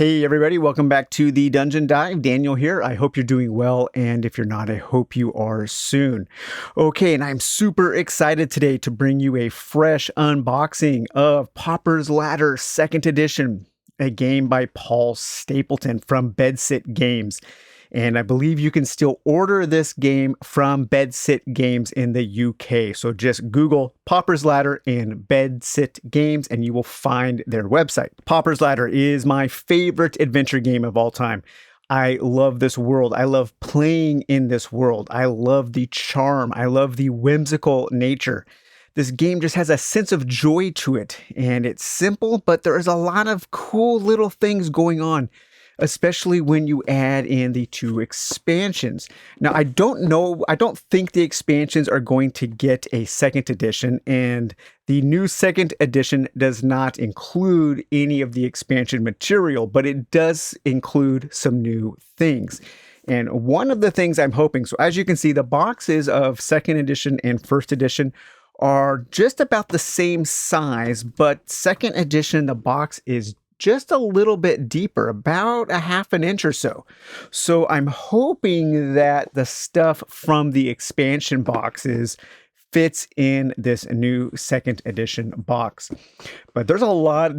Hey everybody, welcome back to the Dungeon Dive. Daniel here. I hope you're doing well, and if you're not, I hope you are soon. Okay, and I'm super excited today to bring you a fresh unboxing of Pauper's Ladder 2nd Edition, a game by Paul Stapleton from Bedsit Games. And I believe you can still order this game from Bedsit Games in the UK. So just Google Pauper's Ladder and Bedsit Games and you will find their website. Pauper's Ladder is my favorite adventure game of all time. I love this world. I love playing in this world. I love the charm. I love the whimsical nature. This game just has a sense of joy to it, and it's simple, but there is a lot of cool little things going on, especially when you add in the 2 expansions. Now, I don't think the expansions are going to get a 2nd edition, and the new 2nd edition does not include any of the expansion material, but it does include some new things. And one of the things I'm hoping, so as you can see, the boxes of 2nd edition and 1st edition are just about the same size, but 2nd edition, the box is just a little bit deeper, about a half an inch or so. So I'm hoping that the stuff from the expansion boxes fits in this new 2nd edition box. But there's a lot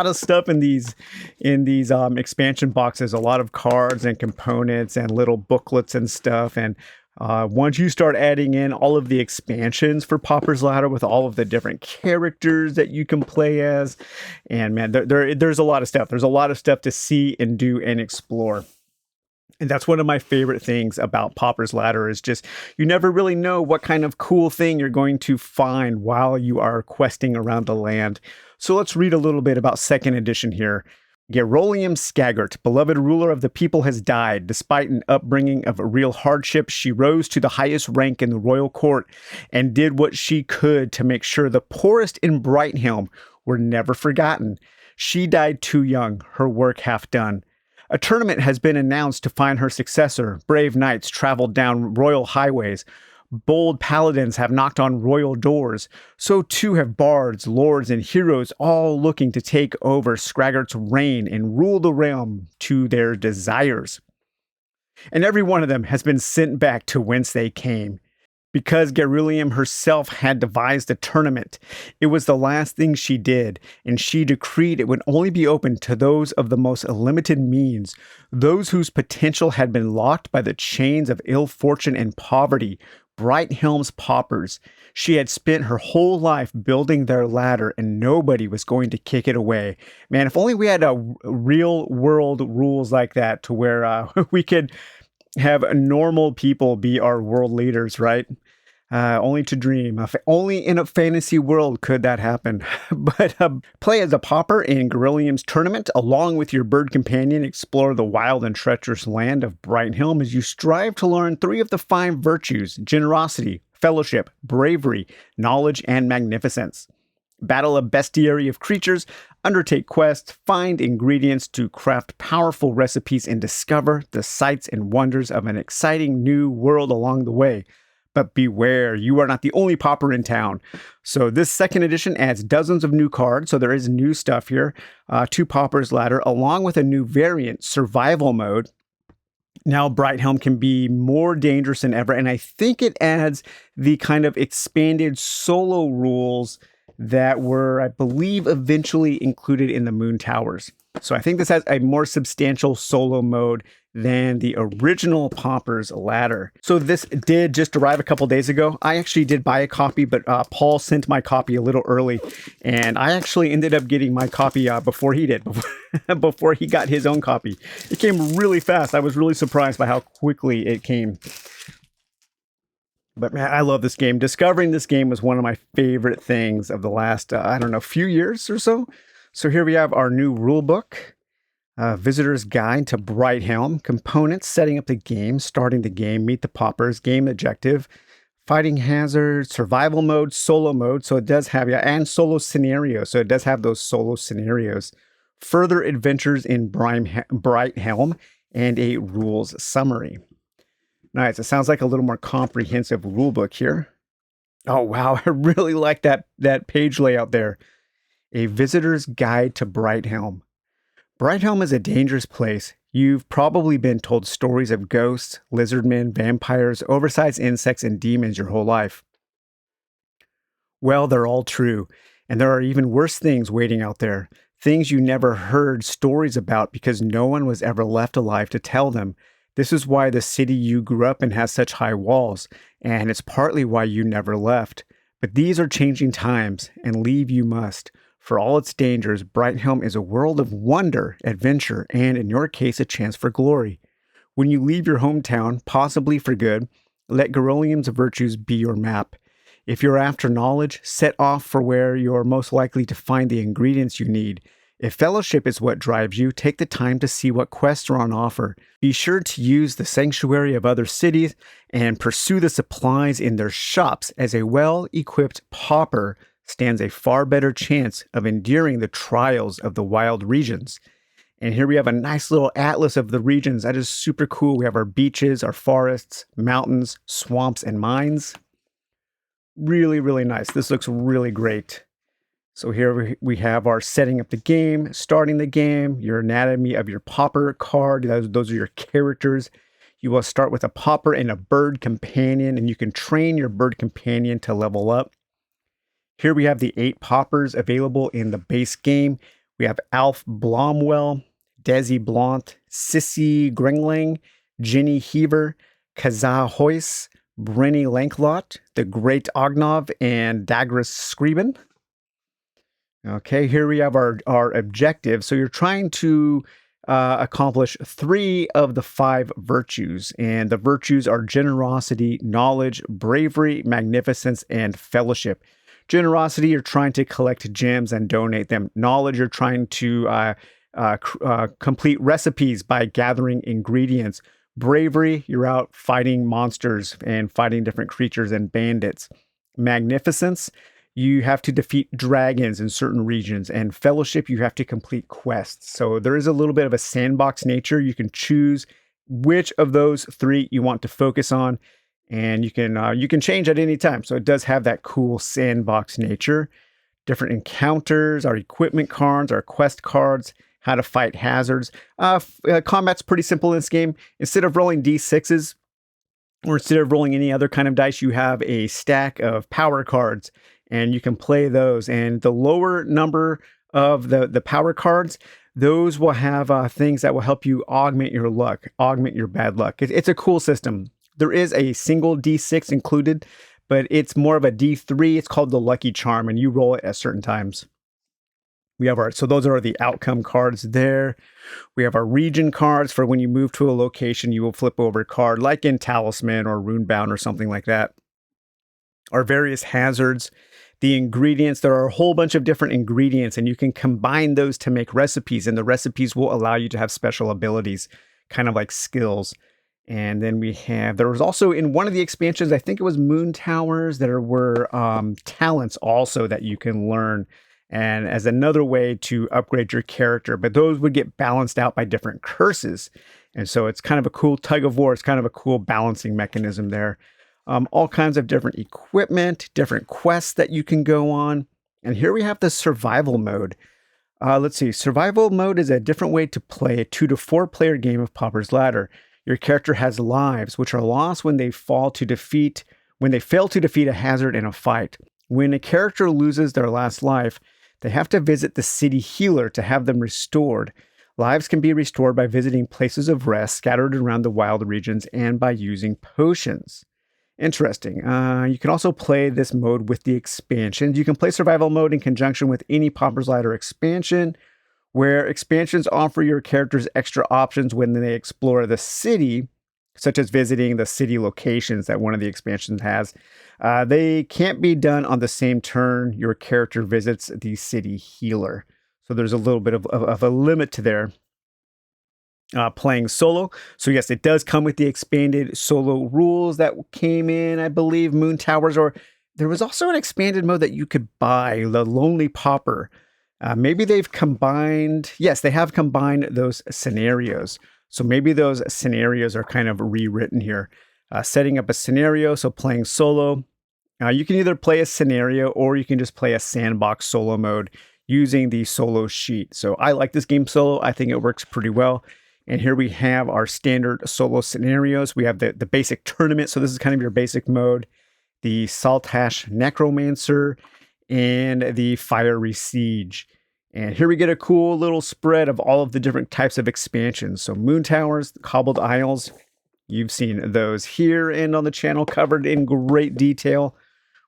of stuff in these expansion boxes, a lot of cards and components and little booklets and stuff. And once you start adding in all of the expansions for Pauper's Ladder with all of the different characters that you can play as, and man, there's a lot of stuff. There's a lot of stuff to see and do and explore. And that's one of my favorite things about Pauper's Ladder is just you never really know what kind of cool thing you're going to find while you are questing around the land. So let's read a little bit about 2nd edition here. Gerolium Skaggart, beloved ruler of the people, has died. Despite an upbringing of real hardship, she rose to the highest rank in the royal court and did what she could to make sure the poorest in Brighthelm were never forgotten. She died too young, her work half done. A tournament has been announced to find her successor. Brave knights traveled down royal highways. Bold paladins have knocked on royal doors. So too have bards, lords, and heroes, all looking to take over Skaggart's reign and rule the realm to their desires. And every one of them has been sent back to whence they came. Because Gerolium herself had devised a tournament, it was the last thing she did, and she decreed it would only be open to those of the most limited means, those whose potential had been locked by the chains of ill fortune and poverty, Brighthelm's paupers. She had spent her whole life building their ladder, and nobody was going to kick it away. Man, if only we had a real world rules like that to where we could have normal people be our world leaders, right? Only to dream. Only in a fantasy world could that happen. But play as a pauper in Gerolium's tournament, along with your bird companion, explore the wild and treacherous land of Brighthelm as you strive to learn 3 of the 5 virtues: generosity, fellowship, bravery, knowledge, and magnificence. Battle a bestiary of creatures, undertake quests, find ingredients to craft powerful recipes, and discover the sights and wonders of an exciting new world along the way. But beware, you are not the only pauper in town. So this 2nd edition adds dozens of new cards, so there is new stuff here to Pauper's Ladder, along with a new variant, survival mode. Now Brighthelm can be more dangerous than ever, and I think it adds the kind of expanded solo rules that were, I believe, eventually included in the Moon Towers. So I think this has a more substantial solo mode than the original Pauper's Ladder. So this did just arrive a couple days ago. I actually did buy a copy, but Paul sent my copy a little early, and I actually ended up getting my copy before he did, before he got his own copy. It came really fast. I was really surprised by how quickly it came. But man, I love this game. Discovering this game was one of my favorite things of the last, few years or so. So here we have our new rulebook, Visitor's Guide to Brighthelm, components, setting up the game, starting the game, meet the paupers, game objective, fighting hazard, survival mode, solo mode. So it does have, and solo scenarios. So it does have those solo scenarios, further adventures in Brighthelm, and a rules summary. Nice. It sounds like a little more comprehensive rulebook here. Oh, wow. I really like that page layout there. A Visitor's Guide to Brighthelm. Brighthelm is a dangerous place. You've probably been told stories of ghosts, lizardmen, vampires, oversized insects, and demons your whole life. Well, they're all true. And there are even worse things waiting out there. Things you never heard stories about because no one was ever left alive to tell them. This is why the city you grew up in has such high walls, and it's partly why you never left. But these are changing times, and leave you must. For all its dangers, Brighthelm is a world of wonder, adventure, and in your case, a chance for glory. When you leave your hometown, possibly for good, let Garolium's virtues be your map. If you're after knowledge, set off for where you're most likely to find the ingredients you need. If fellowship is what drives you, take the time to see what quests are on offer. Be sure to use the sanctuary of other cities and pursue the supplies in their shops, as a well-equipped pauper stands a far better chance of enduring the trials of the wild regions. And here we have a nice little atlas of the regions. That is super cool. We have our beaches, our forests, mountains, swamps, and mines. Really, really nice. This looks really great. So here we have our setting up the game, starting the game, your anatomy of your pauper card. Those are your characters. You will start with a pauper and a bird companion, and you can train your bird companion to level up. Here we have the 8 paupers available in the base game. We have Alf Blomwell, Desi Blount, Sissy Gringling, Ginny Heaver, Kazaa Hoyce, Brenny Lanklot, the Great Ognov, and Dagras Scriben. Okay, here we have our objective. So you're trying to accomplish 3 of the 5 virtues. And the virtues are generosity, knowledge, bravery, magnificence, and fellowship. Generosity, you're trying to collect gems and donate them. Knowledge, you're trying to complete recipes by gathering ingredients. Bravery, you're out fighting monsters and fighting different creatures and bandits. Magnificence, you have to defeat dragons in certain regions. And fellowship, you have to complete quests. So there is a little bit of a sandbox nature. You can choose which of those 3 you want to focus on, and you can change at any time. So it does have that cool sandbox nature. Different encounters, our equipment cards, our quest cards, how to fight hazards. Combat's pretty simple in this game. Instead of rolling d6s, or instead of rolling any other kind of dice, you have a stack of power cards, and you can play those. And the lower number of the power cards, those will have things that will help you augment your luck, augment your bad luck. It's a cool system. There is a single d6 included, but it's more of a d3. It's called the Lucky Charm, and you roll it at certain times. We have so those are the outcome cards there. We have our region cards for when you move to a location, you will flip over a card, like in Talisman or Runebound or something like that. Our various hazards, the ingredients, there are a whole bunch of different ingredients, and you can combine those to make recipes, and the recipes will allow you to have special abilities, kind of like skills. And then there was also in one of the expansions, I think it was Moon Towers, there were talents also that you can learn, and as another way to upgrade your character, but those would get balanced out by different curses. And so it's kind of a cool tug of war. It's kind of a cool balancing mechanism there. All kinds of different equipment, different quests that you can go on. And here we have the survival mode. Let's see. Survival mode is a different way to play a 2 to 4 player game of Pauper's Ladder. Your character has lives, which are lost when they fail to defeat a hazard in a fight. When a character loses their last life, they have to visit the city healer to have them restored. Lives can be restored by visiting places of rest scattered around the wild regions and by using potions. Interesting. You can also play this mode with the expansions. You can play survival mode in conjunction with any Pauper's Ladder expansion, where expansions offer your characters extra options when they explore the city, such as visiting the city locations that one of the expansions has. They can't be done on the same turn your character visits the city healer. So there's a little bit of a limit to their playing solo. So yes, it does come with the expanded solo rules that came in, I believe, Moon Towers, or there was also an expanded mode that you could buy, the Lonely Pauper. Maybe they've combined, yes, they have combined those scenarios. So maybe those scenarios are kind of rewritten here. Setting up a scenario, so playing solo. You can either play a scenario or you can just play a sandbox solo mode. using the solo sheet. So I like this game solo. I think it works pretty well. And here we have our standard solo scenarios. We have the basic tournament. So this is kind of your basic mode, the Saltash Necromancer, and the Fiery Siege. And here we get a cool little spread of all of the different types of expansions. So Moon Towers, Cobbled Isles, you've seen those here and on the channel covered in great detail.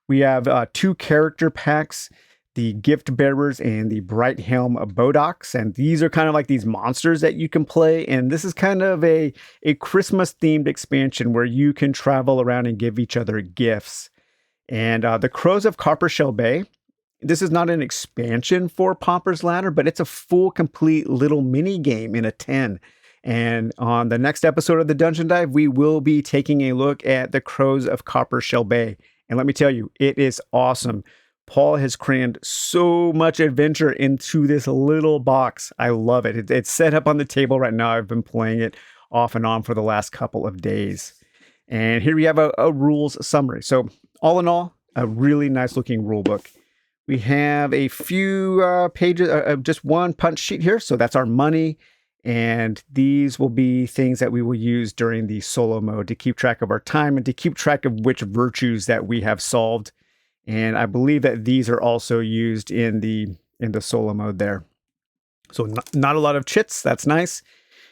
We have 2 character packs, the Gift Bearers and the Bright Helm Bodox. And these are kind of like these monsters that you can play. And this is kind of a Christmas themed expansion where you can travel around and give each other gifts. And the Crows of Coppershell Bay. This is not an expansion for Pauper's Ladder, but it's a full, complete little mini game in a 10. And on the next episode of the Dungeon Dive, we will be taking a look at the Crows of Coppershell Bay. And let me tell you, it is awesome. Paul has crammed so much adventure into this little box. I love it. It's set up on the table right now. I've been playing it off and on for the last couple of days. And here we have a rules summary. So all in all, a really nice looking rule book. We have a few pages, just one punch sheet here. So that's our money. And these will be things that we will use during the solo mode to keep track of our time and to keep track of which virtues that we have solved. And I believe that these are also used in the solo mode there. So not a lot of chits. That's nice.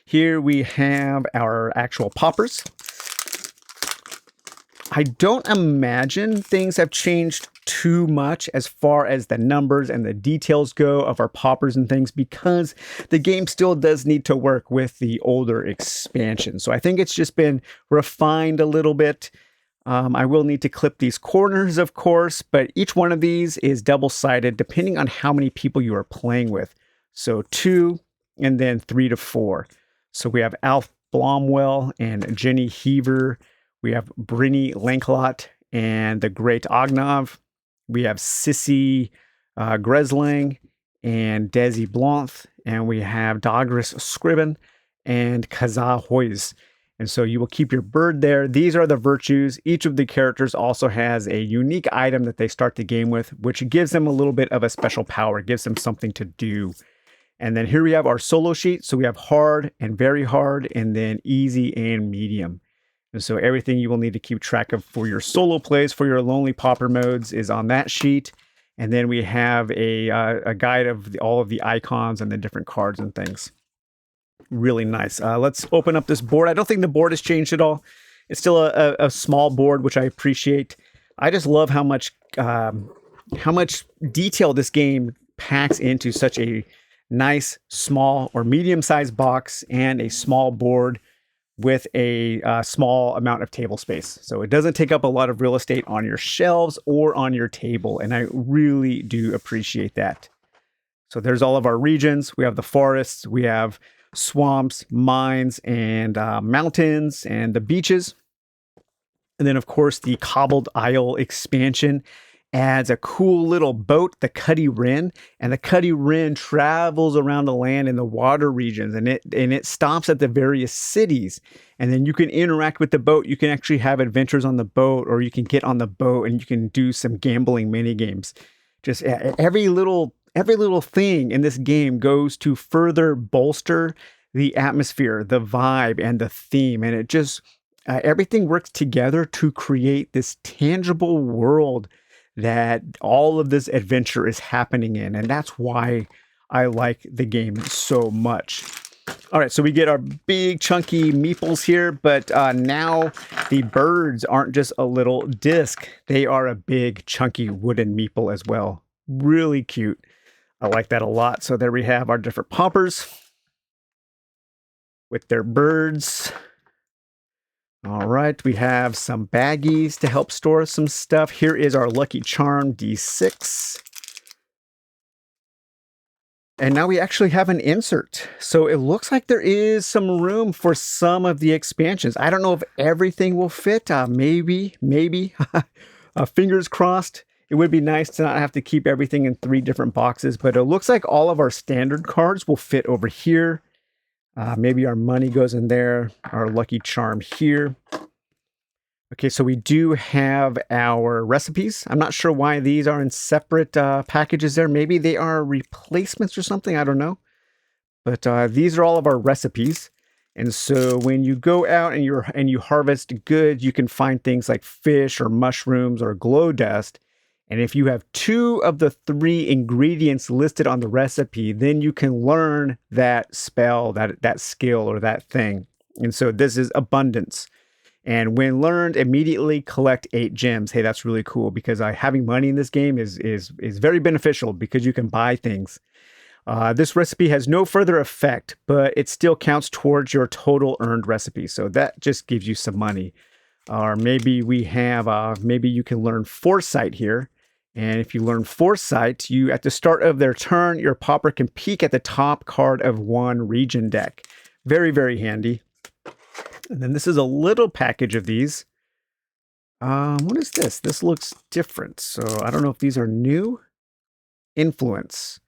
Here we have our actual poppers. I don't imagine things have changed too much as far as the numbers and the details go of our poppers and things, because the game still does need to work with the older expansion. So I think it's just been refined a little bit. I will need to clip these corners, of course, but each one of these is double-sided depending on how many people you are playing with. So 2 and then 3 to 4. So we have Alf Blomwell and Jenny Heaver. We have Brinny Lancelot and the Great Ognov. We have Sissy Gresling and Desi Blanth. And we have Dagris Scriven and Kazaa Hoyes. And so you will keep your bird there. These are the virtues. Each of the characters also has a unique item that they start the game with, which gives them a little bit of a special power, gives them something to do. And then here we have our solo sheet. So we have hard and very hard, and then easy and medium. And so everything you will need to keep track of for your solo plays, for your Lonely Pauper modes, is on that sheet. And then we have a guide of all of the icons and the different cards and things. Really nice. Let's open up this board. I don't think the board has changed at all. It's still a small board, which I appreciate. I just love how much detail this game packs into such a nice, small or medium-sized box and a small board with a small amount of table space. So it doesn't take up a lot of real estate on your shelves or on your table. And I really do appreciate that. So there's all of our regions. We have the forests, we have swamps, mines, and mountains, and the beaches. And then, of course, the Cobbled Isle expansion adds a cool little boat, the Cuddy Wren, and the Cuddy Wren travels around the land in the water regions, and it stops at the various cities. And then you can interact with the boat. You can actually have adventures on the boat, or you can get on the boat and you can do some gambling mini games. Just every little thing in this game goes to further bolster the atmosphere, the vibe, and the theme. And it just, everything works together to create this tangible world that all of this adventure is happening in. And that's why I like the game so much. All right, so we get our big chunky meeples here, but now the birds aren't just a little disc. They are a big chunky wooden meeple as well. Really cute. I like that a lot. So there we have our different poppers with their birds. All right, we have some baggies to help store some stuff. Here is our Lucky Charm D6. And now we actually have an insert. So it looks like there is some room for some of the expansions. I don't know if everything will fit. Maybe. Fingers crossed. It would be nice to not have to keep everything in 3 different boxes, but it looks like all of our standard cards will fit over here. Maybe our money goes in there, our Lucky Charm here. Okay, so we do have our recipes. I'm not sure why these are in separate packages there. Maybe they are replacements or something. I don't know. But these are all of our recipes. And so when you go out and you harvest goods, you can find things like fish or mushrooms or glow dust. And if you have 2 of the 3 ingredients listed on the recipe, then you can learn that spell, that skill or that thing. And so this is abundance. And when learned, immediately collect 8 gems. Hey, that's really cool because having money in this game is very beneficial because you can buy things. This recipe has no further effect, but it still counts towards your total earned recipe. So that just gives you some money. Or maybe we have, maybe you can learn foresight here. And if you learn foresight, you at the start of their turn, your pauper can peek at the top card of one region deck. Very, very handy. And then this is a little package of these. What is this? This looks different. So I don't know if these are new. Influence.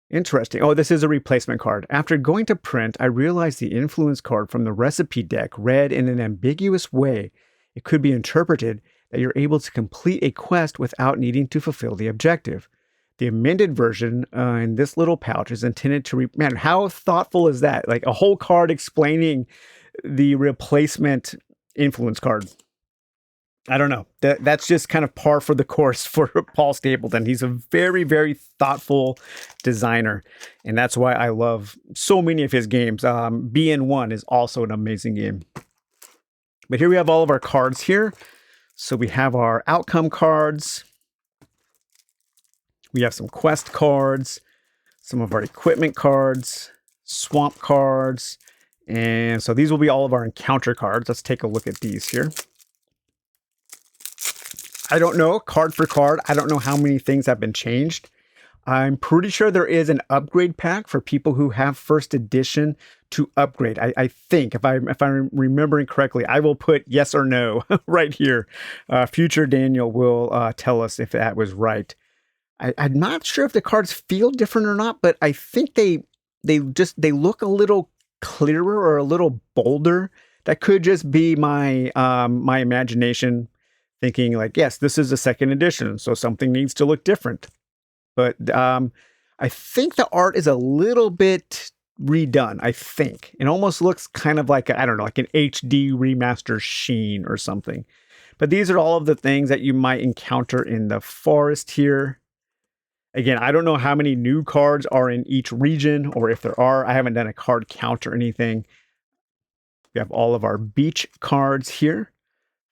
Interesting. Oh, this is a replacement card. After going to print, I realized the influence card from the recipe deck read in an ambiguous way. It could be interpreted that you're able to complete a quest without needing to fulfill the objective. The amended version in this little pouch is intended to... Man, how thoughtful is that? Like a whole card explaining the replacement influence card. I don't know. That's just kind of par for the course for Paul Stapleton. He's a very, very thoughtful designer. And that's why I love so many of his games. BN1 is also an amazing game. But here we have all of our cards here. So we have our outcome cards. We have some quest cards, some of our equipment cards, swamp cards. And so these will be all of our encounter cards. Let's take a look at these here. I don't know, card for card. I don't know how many things have been changed. I'm pretty sure there is an upgrade pack for people who have first edition to upgrade. I think, if I'm remembering correctly, I will put yes or no right here. Future Daniel will tell us if that was right. I'm not sure if the cards feel different or not, but I think they look a little clearer or a little bolder. That could just be my my imagination. Thinking like, yes, this is a second edition, so something needs to look different. But I think the art is a little bit redone, I think. It almost looks kind of like, I don't know, like an HD remaster sheen or something. But these are all of the things that you might encounter in the forest here. Again, I don't know how many new cards are in each region, or if there are. I haven't done a card count or anything. We have all of our beach cards here.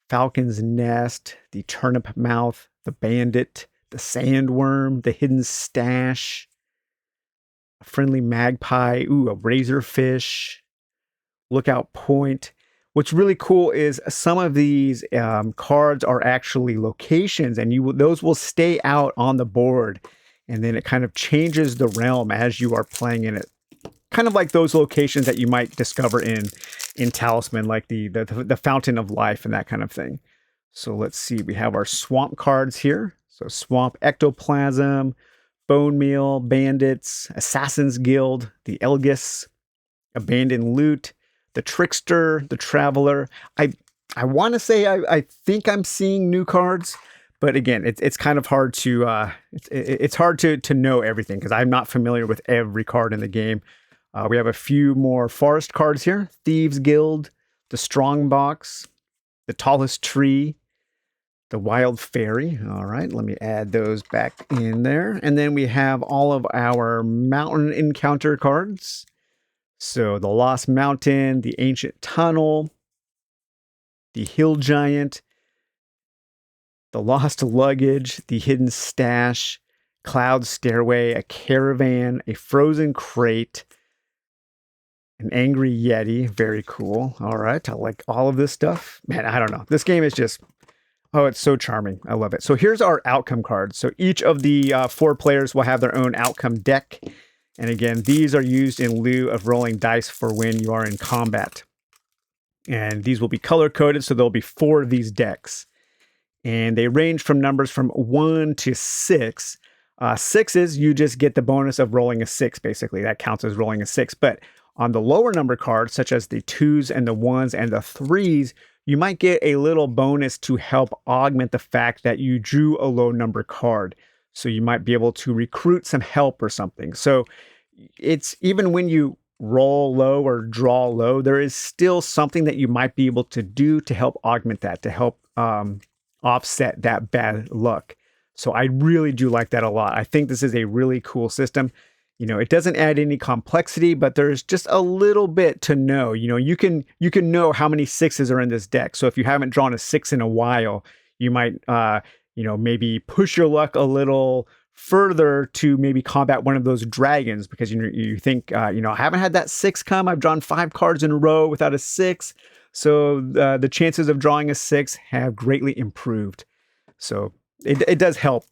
Falcon's Nest, the Turnip Mouth, the Bandit, the Sandworm, the Hidden Stash, a Friendly Magpie, ooh, a Razorfish, Lookout Point. What's really cool is some of these cards are actually locations, and those will stay out on the board, and then it kind of changes the realm as you are playing in it. Kind of like those locations that you might discover in Talisman, like the Fountain of Life and that kind of thing. So let's see. We have our swamp cards here. So Swamp Ectoplasm, Bone Meal, Bandits, Assassin's Guild, the Elgis, Abandoned Loot, the Trickster, the Traveler. I want to say I think I'm seeing new cards, but again, it's kind of hard to it's hard to know everything because I'm not familiar with every card in the game. We have a few more forest cards here. Thieves Guild, the Strongbox, the Tallest Tree, the Wild Fairy. All right, let me add those back in there. And then we have all of our mountain encounter cards. So the Lost Mountain, the Ancient Tunnel, the Hill Giant, the Lost Luggage, the Hidden Stash, Cloud Stairway, a Caravan, a Frozen Crate, an Angry Yeti. Very cool. All right. I like all of this stuff. Man, I don't know. This game is just, oh, it's so charming. I love it. So here's our outcome cards. So each of the 4 players will have their own outcome deck. And again, these are used in lieu of rolling dice for when you are in combat. And these will be color-coded, so there'll be 4 of these decks. And they range from numbers from 1 to 6. 6s, you just get the bonus of rolling a 6, basically. That counts as rolling a 6. But On the lower number cards, such as the 2s and the 1s and the 3s, you might get a little bonus to help augment the fact that you drew a low number card. So you might be able to recruit some help or something. So it's even when you roll low or draw low, there is still something that you might be able to do to help augment that, to help offset that bad luck. So I really do like that a lot. I think this is a really cool system. It doesn't add any complexity, but there's just a little bit to know. You can know how many 6s are in this deck. So if you haven't drawn a 6 in a while, you might maybe push your luck a little further to maybe combat one of those dragons, because you think I haven't had that 6 come. I've drawn 5 cards in a row without a 6, so the chances of drawing a 6 have greatly improved. So it does help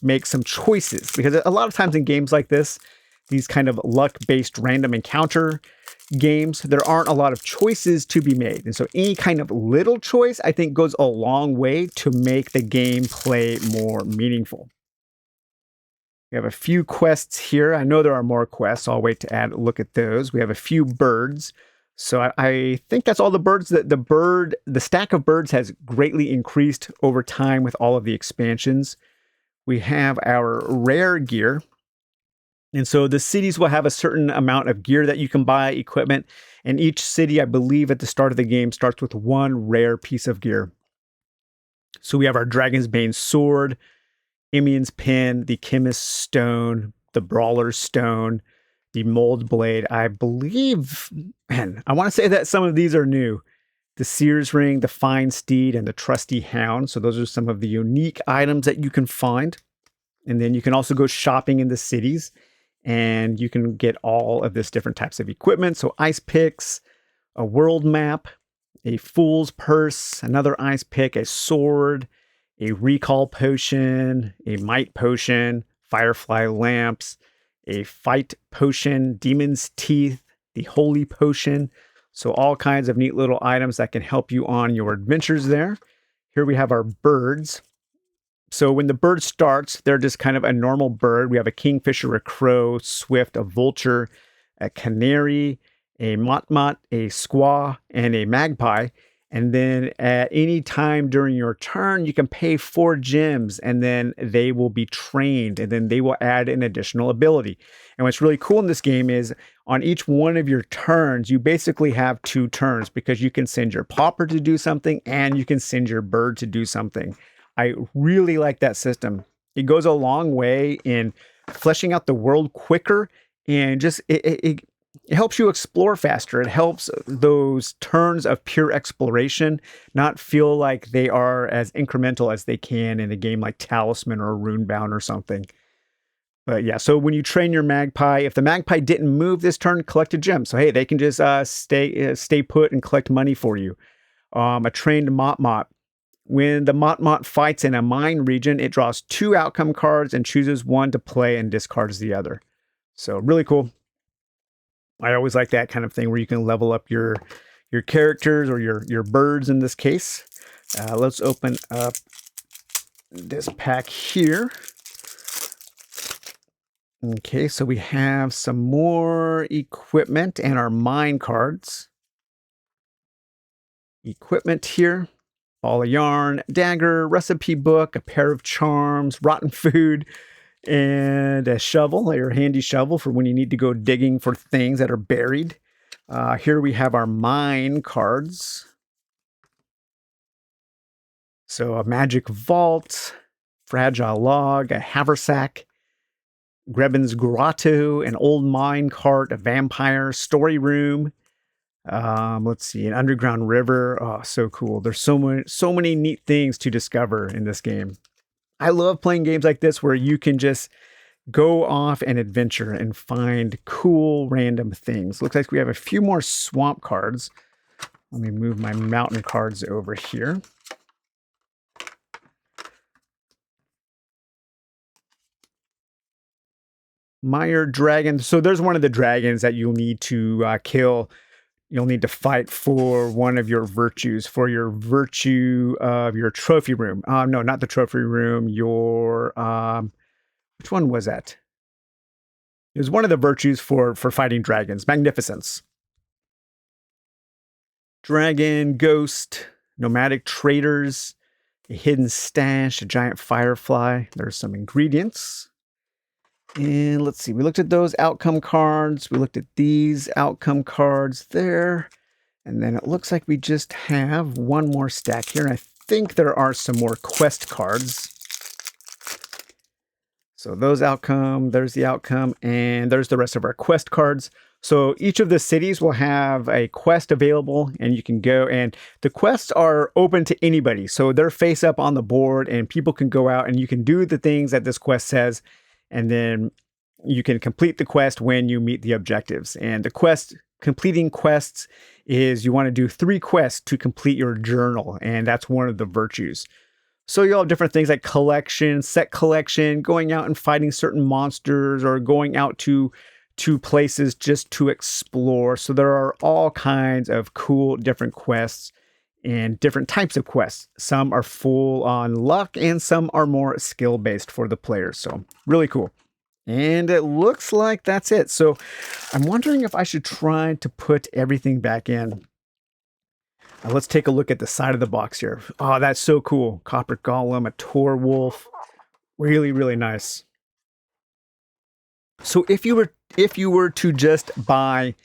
make some choices, because a lot of times in games like this, these kind of luck-based random encounter games, there aren't a lot of choices to be made. And so any kind of little choice, I think, goes a long way to make the gameplay more meaningful. We have a few quests here. I know there are more quests, so I'll wait to add a look at those. We have a few birds. So I think that's all the birds. The stack of birds has greatly increased over time with all of the expansions. We have our rare gear. And so the cities will have a certain amount of gear that you can buy, equipment, and each city, I believe, at the start of the game starts with one rare piece of gear. So we have our Dragon's Bane sword, Emion's pin, the Chemist's stone, the Brawler's stone, the Mold blade. I believe, man, I want to say that some of these are new. The Seer's ring, the Fine steed, and the Trusty hound. So those are some of the unique items that you can find. And then you can also go shopping in the cities, and you can get all of this different types of equipment. So ice picks, a world map, a fool's purse, another ice pick, a sword, a recall potion, a might potion, firefly lamps, a fight potion, demon's teeth, the holy potion. So all kinds of neat little items that can help you on your adventures there. Here we have our birds. So when the bird starts, they're just kind of a normal bird. We have a kingfisher, a crow, swift, a vulture, a canary, a motmot, a squaw, and a magpie. And then at any time during your turn, you can pay 4 gems, and then they will be trained, and then they will add an additional ability. And what's really cool in this game is on each one of your turns, you basically have 2 turns, because you can send your pauper to do something and you can send your bird to do something. I really like that system. It goes a long way in fleshing out the world quicker, and just it helps you explore faster. It helps those turns of pure exploration not feel like they are as incremental as they can in a game like Talisman or Runebound or something. But yeah, so when you train your magpie, if the magpie didn't move this turn, collect a gem. So hey, they can just stay put and collect money for you. A trained motmot. When the motmot fights in a mine region, it draws 2 outcome cards and chooses one to play and discards the other. So really cool. I always like that kind of thing where you can level up your characters, or your birds in this case. Let's open up this pack here. Okay, so we have some more equipment and our mine cards. Equipment here. Ball of yarn, dagger, recipe book, a pair of charms, rotten food, and a shovel, your handy shovel for when you need to go digging for things that are buried. Here we have our mine cards. So a magic vault, fragile log, a haversack, Greben's grotto, an old mine cart, a vampire, story room. Let's see, an underground river. Oh, so cool. There's so many neat things to discover in this game. I love playing games like this where you can just go off and adventure and find cool random things. Looks like we have a few more swamp cards. Let me move my mountain cards over here. Mire dragon. So there's one of the dragons that you'll need to kill. You'll need to fight for one of your virtues, for your virtue of your trophy room. No, not the trophy room. Your, which one was that? It was one of the virtues for fighting dragons. Magnificence. dragon, ghost, nomadic traders, a hidden stash, a giant firefly. There's some ingredients. And let's see, we looked at those outcome cards. We looked at these outcome cards there. And then it looks like we just have one more stack here. And I think there are some more quest cards. So those outcome, there's the outcome, and there's the rest of our quest cards. So each of the cities will have a quest available, and you can go, and the quests are open to anybody. So they're face up on the board, and people can go out and you can do the things that this quest says, and then you can complete the quest when you meet the objectives. And the quest, completing quests, is you want to do 3 quests to complete your journal, and that's one of the virtues. So you'll have different things like collection, set collection, going out and fighting certain monsters, or going out to places just to explore. So there are all kinds of cool different quests and different types of quests. Some are full on luck and some are more skill based for the players. So really cool. And it looks like that's it. So I'm wondering if I should try to put everything back in. Let's take a look at the side of the box here. Oh, that's so cool. Copper Golem, a Tor Wolf. Really, really nice. So if you were to just buy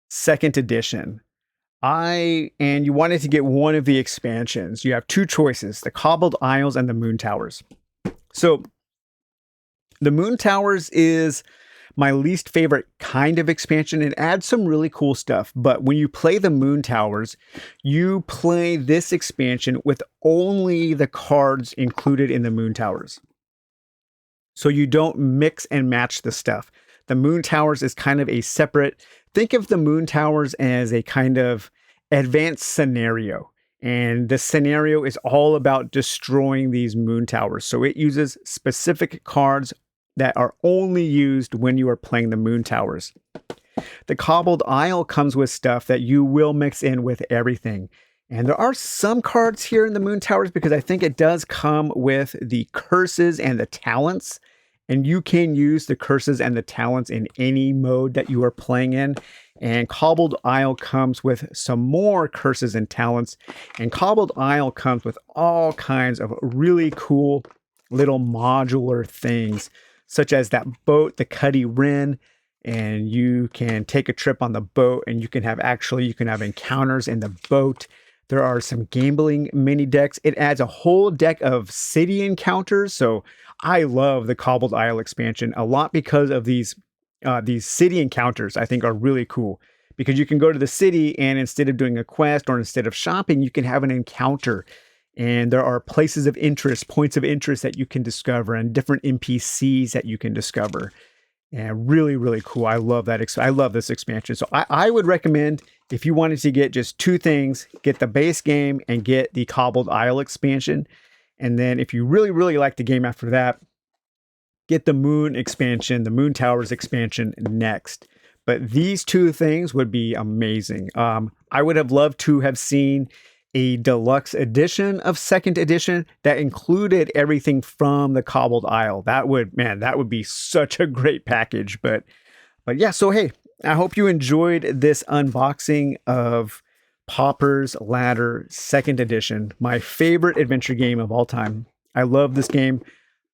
2nd edition, and you wanted to get one of the expansions, you have 2 choices, the Cobbled Isles and the Moon Towers. So the Moon Towers is my least favorite kind of expansion. It adds some really cool stuff, but when you play the Moon Towers, you play this expansion with only the cards included in the Moon Towers. So you don't mix and match the stuff. The Moon Towers is kind of a separate, think of the Moon Towers as a kind of advanced scenario. And the scenario is all about destroying these Moon Towers. So it uses specific cards that are only used when you are playing the Moon Towers. The Cobbled Isle comes with stuff that you will mix in with everything. And there are some cards here in the Moon Towers because I think it does come with the curses and the talents. And you can use the curses and the talents in any mode that you are playing in. And Cobbled Isle comes with some more curses and talents. And Cobbled Isle comes with all kinds of really cool little modular things, such as that boat, the Cuddy Wren, and you can take a trip on the boat and you can have encounters in the boat. There are some gambling mini decks. It adds a whole deck of city encounters. So I love the Cobbled Isle expansion a lot because of these city encounters. I think are really cool because you can go to the city and instead of doing a quest or instead of shopping, you can have an encounter. And there are places of interest, points of interest that you can discover and different NPCs that you can discover. And really, really cool. I love that. I love this expansion. So I would recommend if you wanted to get just 2 things, get the base game and get the Cobbled Isle expansion. And then if you really, really like the game after that, get the Moon expansion, the Moon Towers expansion next. But these 2 things would be amazing. I would have loved to have seen a deluxe edition of 2nd edition that included everything from the Cobbled Isle. That would be such a great package. But yeah, so hey, I hope you enjoyed this unboxing of Pauper's Ladder 2nd edition, my favorite adventure game of all time. I love this game.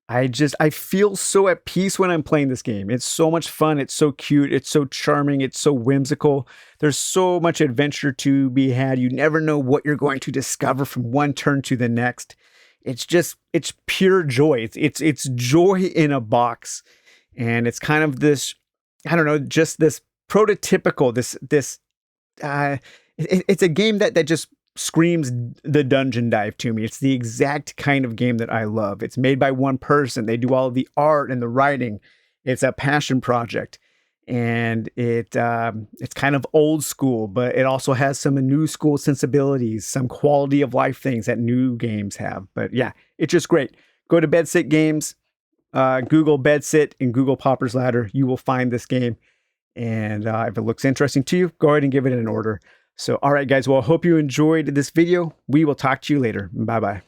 I feel so at peace when I'm playing this game. It's so much fun. It's so cute. It's so charming. It's so whimsical. There's so much adventure to be had. You never know what you're going to discover from one turn to the next. It's pure joy. It's joy in a box. And it's kind of this, I don't know, just this prototypical, it's a game that just screams the Dungeon Dive to me. It's the exact kind of game that I love. It's made by one person. They do all of the art and the writing. It's a passion project, and it's kind of old school, but it also has some new school sensibilities, some quality of life things that new games have. But yeah, it's just great. Go to Bedsit Games, Google Bedsit and Google Pauper's Ladder. You will find this game, and if it looks interesting to you, go ahead and give it an order. So, all right, guys. Well, I hope you enjoyed this video. We will talk to you later. Bye-bye.